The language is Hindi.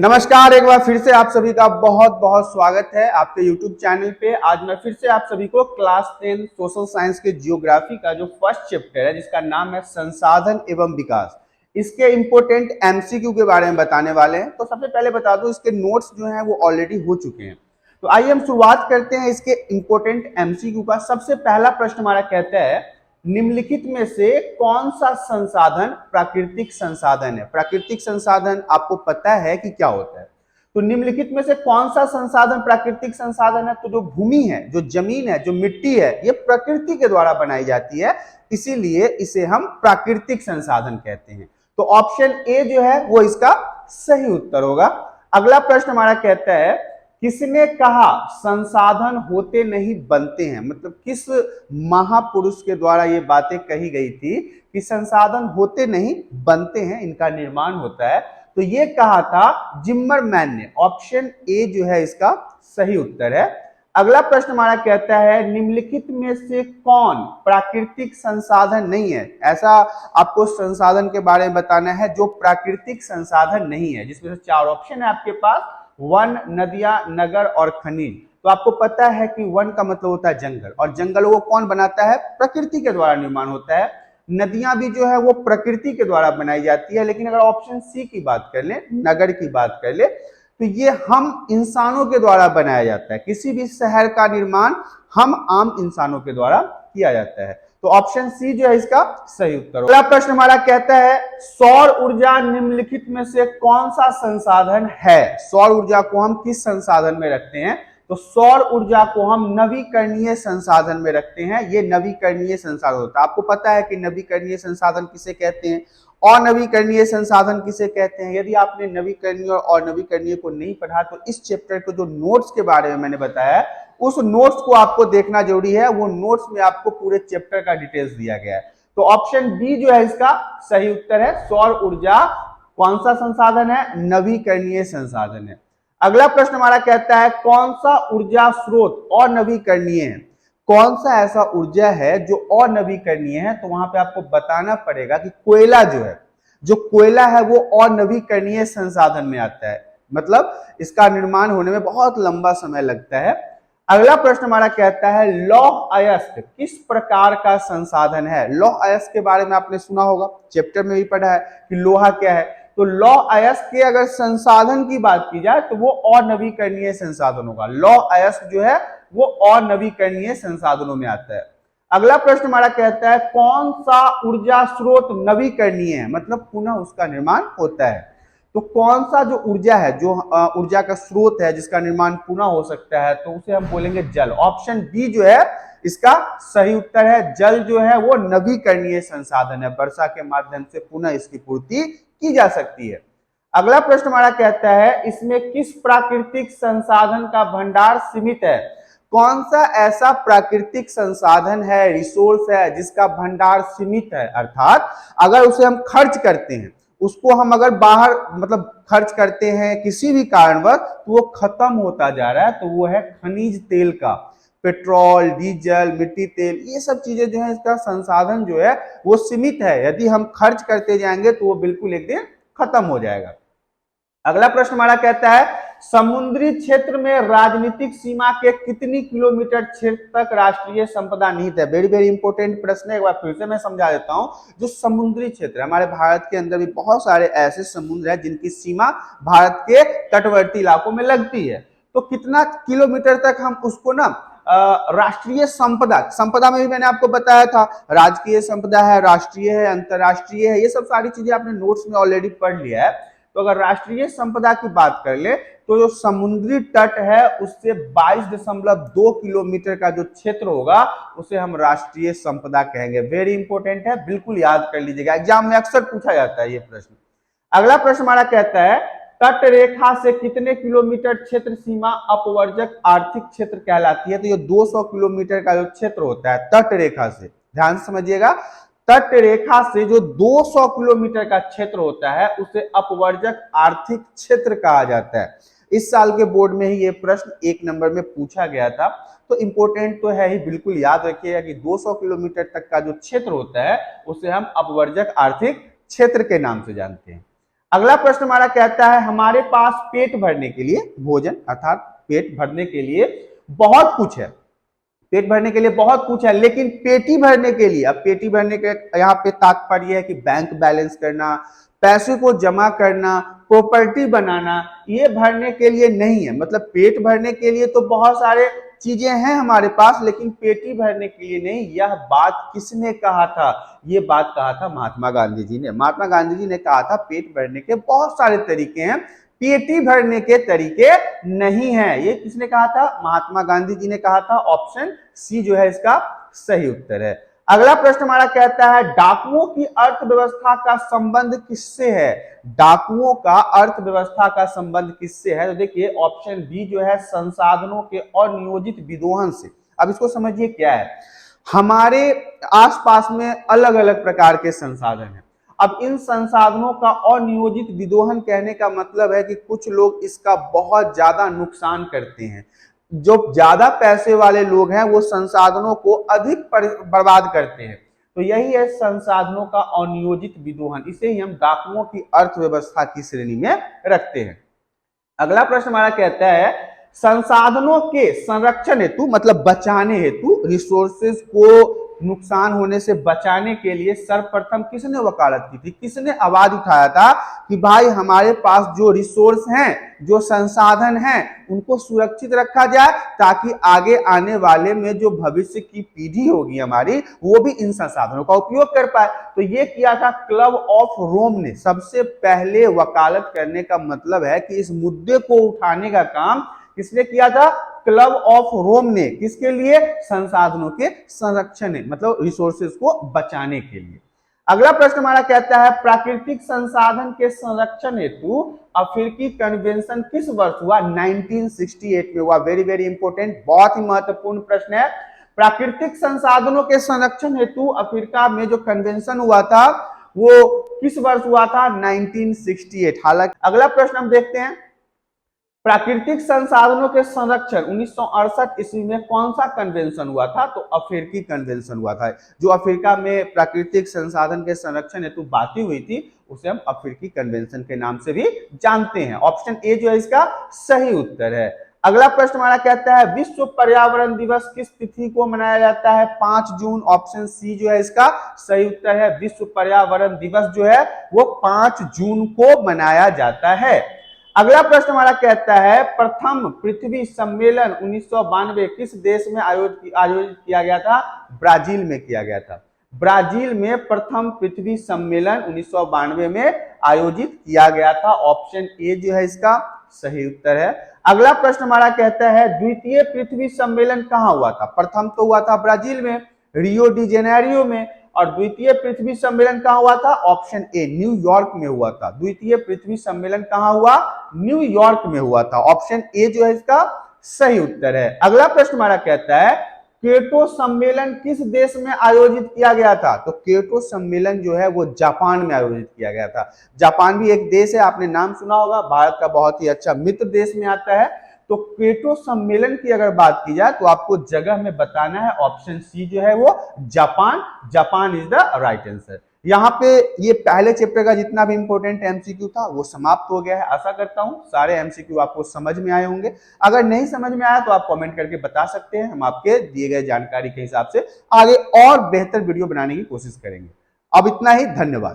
नमस्कार, एक बार फिर से आप सभी का बहुत बहुत स्वागत है आपके YouTube चैनल पे। आज मैं फिर से आप सभी को क्लास 10 सोशल साइंस के जियोग्राफी का जो फर्स्ट चैप्टर है जिसका नाम है संसाधन एवं विकास, इसके इंपोर्टेंट एमसीक्यू के बारे में बताने वाले हैं। तो सबसे पहले बता दूं, इसके नोट्स जो हैं वो ऑलरेडी हो चुके हैं। तो आइए हम शुरुआत करते हैं इसके इंपोर्टेंट एमसीक्यू का। सबसे पहला प्रश्न हमारा कहता है, निम्नलिखित में से कौन सा संसाधन प्राकृतिक संसाधन है। प्राकृतिक संसाधन आपको पता है कि क्या होता है। तो निम्नलिखित में से कौन सा संसाधन प्राकृतिक संसाधन है। तो जो भूमि है, जो जमीन है, जो मिट्टी है, ये प्रकृति के द्वारा बनाई जाती है, इसीलिए इसे हम प्राकृतिक संसाधन कहते हैं। तो ऑप्शन ए जो है वो इसका सही उत्तर होगा। अगला प्रश्न हमारा कहता है, किसने कहा संसाधन होते नहीं बनते हैं। मतलब किस महापुरुष के द्वारा ये बातें कही गई थी कि संसाधन होते नहीं बनते हैं, इनका निर्माण होता है। तो ये कहा था जिम्मरमैन ने। ऑप्शन ए जो है इसका सही उत्तर है। अगला प्रश्न हमारा कहता है, निम्नलिखित में से कौन प्राकृतिक संसाधन नहीं है। ऐसा आपको संसाधन के बारे में बताना है जो प्राकृतिक संसाधन नहीं है, जिसमें से चार ऑप्शन है आपके पास, वन, नदियां, नगर और खनिज। तो आपको पता है कि वन का मतलब होता है जंगल, और जंगलों को कौन बनाता है, प्रकृति के द्वारा निर्माण होता है। नदियां भी जो है वो प्रकृति के द्वारा बनाई जाती है। लेकिन अगर ऑप्शन सी की बात कर ले, नगर की बात कर ले, तो ये हम इंसानों के द्वारा बनाया जाता है। किसी भी शहर का निर्माण हम आम इंसानों के द्वारा किया जाता है। तो ऑप्शन सी जो है इसका सही उत्तर। अगला प्रश्न हमारा कहता है, सौर ऊर्जा निम्नलिखित में से कौन सा संसाधन है। सौर ऊर्जा को हम किस संसाधन में रखते हैं। तो सौर ऊर्जा को हम नवीकरणीय संसाधन में रखते हैं। ये नवीकरणीय संसाधन होता है। आपको पता है कि नवीकरणीय संसाधन किसे कहते हैं, अनवीकरणीय संसाधन किसे कहते हैं। यदि आपने नवीकरणीय और अनवीकरणीय को नहीं पढ़ा तो इस चैप्टर के जो नोट्स के बारे में मैंने बताया है, उस नोट्स को आपको देखना जरूरी है। वो नोट्स में आपको पूरे चैप्टर का डिटेल्स दिया गया है। तो ऑप्शन बी जो है इसका सही उत्तर है। सौर ऊर्जा कौन सा संसाधन है, नवीकरणीय संसाधन है। अगला प्रश्न हमारा कहता है, कौन सा ऊर्जा स्रोत अनवीकरणीय है। कौन सा ऐसा ऊर्जा है जो अनवीकरणीय है। तो वहां पे आपको बताना पड़ेगा कि कोयला जो है, जो कोयला है वो अनवीकरणीय संसाधन में आता है। मतलब इसका निर्माण होने में बहुत लंबा समय लगता है। अगला प्रश्न हमारा कहता है, लौह अयस्क किस प्रकार का संसाधन है। लौह अयस्क के बारे में आपने सुना होगा, चैप्टर में भी पढ़ा है कि लोहा क्या है। तो लौह अयस्क के अगर संसाधन की बात की जाए तो वो अनवीकरणीय संसाधन होगा। लौह अयस्क जो है वो अनवीकरणीय संसाधनों में आता है। अगला प्रश्न हमारा कहता है, कौन सा ऊर्जा स्रोत नवीकरणीय है, मतलब पुनः उसका निर्माण होता है। तो कौन सा जो ऊर्जा है, जो ऊर्जा का स्रोत है जिसका निर्माण पुनः हो सकता है, तो उसे हम बोलेंगे जल। ऑप्शन बी जो है इसका सही उत्तर है। जल जो है वो नवीकरणीय संसाधन है, वर्षा के माध्यम से पुनः इसकी पूर्ति की जा सकती है। अगला प्रश्न हमारा कहता है, इसमें किस प्राकृतिक संसाधन का भंडार सीमित है। कौन सा ऐसा प्राकृतिक संसाधन है, रिसोर्स है, जिसका भंडार सीमित है। अर्थात अगर उसे हम खर्च करते हैं, उसको हम अगर बाहर मतलब खर्च करते हैं किसी भी कारणवश, तो वो खत्म होता जा रहा है। तो वो है खनिज तेल का। पेट्रोल, डीजल, मिट्टी तेल, ये सब चीजें जो है, इसका संसाधन जो है वो सीमित है। यदि हम खर्च करते जाएंगे तो वो बिल्कुल एक दिन खत्म हो जाएगा। अगला प्रश्न हमारा कहता है, समुद्री क्षेत्र में राजनीतिक सीमा के कितनी किलोमीटर क्षेत्र तक राष्ट्रीय संपदा निहित है। वेरी वेरी इंपॉर्टेंट प्रश्न है, एक बार फिर से मैं समझा देता हूं। जो समुद्री क्षेत्र है, हमारे भारत के अंदर भी बहुत सारे ऐसे समुद्र है जिनकी सीमा भारत के तटवर्ती इलाकों में लगती है। तो कितना किलोमीटर तक हम उसको ना राष्ट्रीय संपदा, संपदा में भी मैंने आपको बताया था, राजकीय संपदा है, राष्ट्रीय है, अंतरराष्ट्रीय है, ये सब सारी चीजें आपने नोट्स में ऑलरेडी पढ़ लिया है। तो अगर राष्ट्रीय संपदा की बात कर ले तो जो समुद्री तट है उससे 22.2 किलोमीटर का जो क्षेत्र होगा उसे हम राष्ट्रीय संपदा कहेंगे। वेरी इंपॉर्टेंट है, बिल्कुल याद कर लीजिएगा, एग्जाम में अक्सर पूछा जाता है ये प्रश्न। अगला प्रश्न हमारा कहता है, तट रेखा से कितने किलोमीटर क्षेत्र सीमा अपवर्जक आर्थिक क्षेत्र कहलाती है। तो ये 200 किलोमीटर का जो क्षेत्र होता है तट रेखा से, ध्यान समझिएगा, तट रेखा से जो 200 किलोमीटर का क्षेत्र होता है उसे अपवर्जक आर्थिक क्षेत्र कहा जाता है। इस साल के बोर्ड में ही ये प्रश्न 1 नंबर में पूछा गया था। तो इंपॉर्टेंट तो है ही, बिल्कुल याद रखिएगा कि 200 किलोमीटर तक का जो क्षेत्र होता है उसे हम अपवर्जक आर्थिक क्षेत्र के नाम से जानते हैं। अगला प्रश्न हमारा कहता है हमारे पास पेट भरने के लिए भोजन अर्थात पेट भरने के लिए बहुत कुछ है, पेट भरने के लिए बहुत कुछ है, लेकिन पेटी भरने के लिए, अब पेटी भरने के यहाँ पे तात्पर्य है कि बैंक बैलेंस करना, पैसे को जमा करना, प्रॉपर्टी बनाना, ये भरने के लिए नहीं है। मतलब पेट भरने के लिए तो बहुत सारे चीजें हैं हमारे पास, लेकिन पेटी भरने के लिए नहीं। यह बात किसने कहा था? ये बात कहा था महात्मा गांधी जी ने। महात्मा गांधी जी ने कहा था पेट भरने के बहुत सारे तरीके हैं, पेटी भरने के तरीके नहीं है। ये किसने कहा था? महात्मा गांधी जी ने कहा था। ऑप्शन सी जो है इसका सही उत्तर है। अगला प्रश्न हमारा कहता है डाकुओं की अर्थव्यवस्था का संबंध किससे है? डाकुओं का अर्थव्यवस्था का संबंध किससे है? तो देखिए ऑप्शन बी जो है संसाधनों के अनियोजित विदोहन से। अब इसको समझिए क्या है। हमारे आसपास में अलग अलग प्रकार के संसाधन हैं। अब इन संसाधनों का अनियोजित विदोहन कहने का मतलब है कि कुछ लोग इसका बहुत ज्यादा नुकसान करते हैं। जो ज्यादा पैसे वाले लोग हैं वो संसाधनों को अधिक बर्बाद करते हैं। तो यही है संसाधनों का अनियोजित विदोहन। इसे ही हम डाकुओं की अर्थव्यवस्था की श्रेणी में रखते हैं। अगला प्रश्न हमारा कहता है संसाधनों के संरक्षण हेतु मतलब बचाने हेतु, रिसोर्सेज को नुकसान होने से बचाने के लिए सर्वप्रथम किसने वकालत की थी? किसने आवाज उठाया था कि भाई हमारे पास जो रिसोर्स हैं, जो संसाधन हैं, उनको सुरक्षित रखा जाए ताकि आगे आने वाले में जो भविष्य की पीढ़ी होगी हमारी, वो भी इन संसाधनों का उपयोग कर पाए। तो ये किया था क्लब ऑफ रोम ने। सबसे पहले वकालत करने का मतलब है कि इस मुद्दे को उठाने का काम किसने किया था? क्लब ऑफ रोम ने। किसके लिए? संसाधनों के संरक्षण मतलब रिसोर्सेज को बचाने के लिए। अगला प्रश्न हमारा कहता है प्राकृतिक संसाधन के संरक्षण हेतु अफ्रीकी कन्वेंशन किस वर्ष हुआ? 1968 में हुआ। वेरी वेरी इंपॉर्टेंट, बहुत ही महत्वपूर्ण प्रश्न है। प्राकृतिक संसाधनों के संरक्षण हेतु अफ्रीका में जो कन्वेंशन हुआ था वो किस वर्ष हुआ था? 1968। हालांकि अगला प्रश्न हम देखते हैं प्राकृतिक संसाधनों के संरक्षण 1968 ईस्वी में कौन सा कन्वेंशन हुआ था? तो अफ्रीकी कन्वेंशन हुआ था। जो अफ्रीका में प्राकृतिक संसाधन के संरक्षण हेतु बातें हुई थी उसे हम अफ्रीकी कन्वेंशन के नाम से भी जानते हैं। ऑप्शन ए जो है इसका सही उत्तर है। अगला प्रश्न हमारा कहता है विश्व पर्यावरण दिवस किस तिथि को मनाया जाता है? 5 जून। ऑप्शन सी जो है इसका सही उत्तर है। विश्व पर्यावरण दिवस जो है वो 5 जून को मनाया जाता है। अगला प्रश्न हमारा कहता है प्रथम पृथ्वी सम्मेलन 1992 किस देश में आयोजित किया गया था? ब्राजील में किया गया था। ब्राजील में प्रथम पृथ्वी सम्मेलन 1992 में आयोजित किया गया था। ऑप्शन ए जो है इसका सही उत्तर है। अगला प्रश्न हमारा कहता है द्वितीय पृथ्वी सम्मेलन कहाँ हुआ था? प्रथम तो हुआ था ब्राजील में, रियो डी जेनेरियो में, और द्वितीय पृथ्वी सम्मेलन कहाँ हुआ था? ऑप्शन ए न्यूयॉर्क में हुआ था। द्वितीय पृथ्वी सम्मेलन कहाँ हुआ? न्यूयॉर्क में हुआ था। ऑप्शन ए जो है इसका सही उत्तर है। अगला प्रश्न हमारा कहता है क्योटो सम्मेलन किस देश में आयोजित किया गया था? तो क्योटो सम्मेलन जो है वो जापान में आयोजित किया गया था। जापान भी एक देश है, आपने नाम सुना होगा, भारत का बहुत ही अच्छा मित्र देश में आता है। तो क्योटो सम्मेलन की अगर बात की जाए तो आपको जगह में बताना है। ऑप्शन सी जो है वो Japan. Japan is the right answer. यहाँ पे ये पहले चैप्टर का जितना भी इंपॉर्टेंट एमसीक्यू था वो समाप्त हो गया है। आशा करता हूँ सारे एमसीक्यू आपको समझ में आए होंगे। अगर नहीं समझ में आया तो आप कमेंट करके बता सकते हैं, हम आपके दिए गए जानकारी के हिसाब से आगे और बेहतर वीडियो बनाने की कोशिश करेंगे। अब इतना ही, धन्यवाद।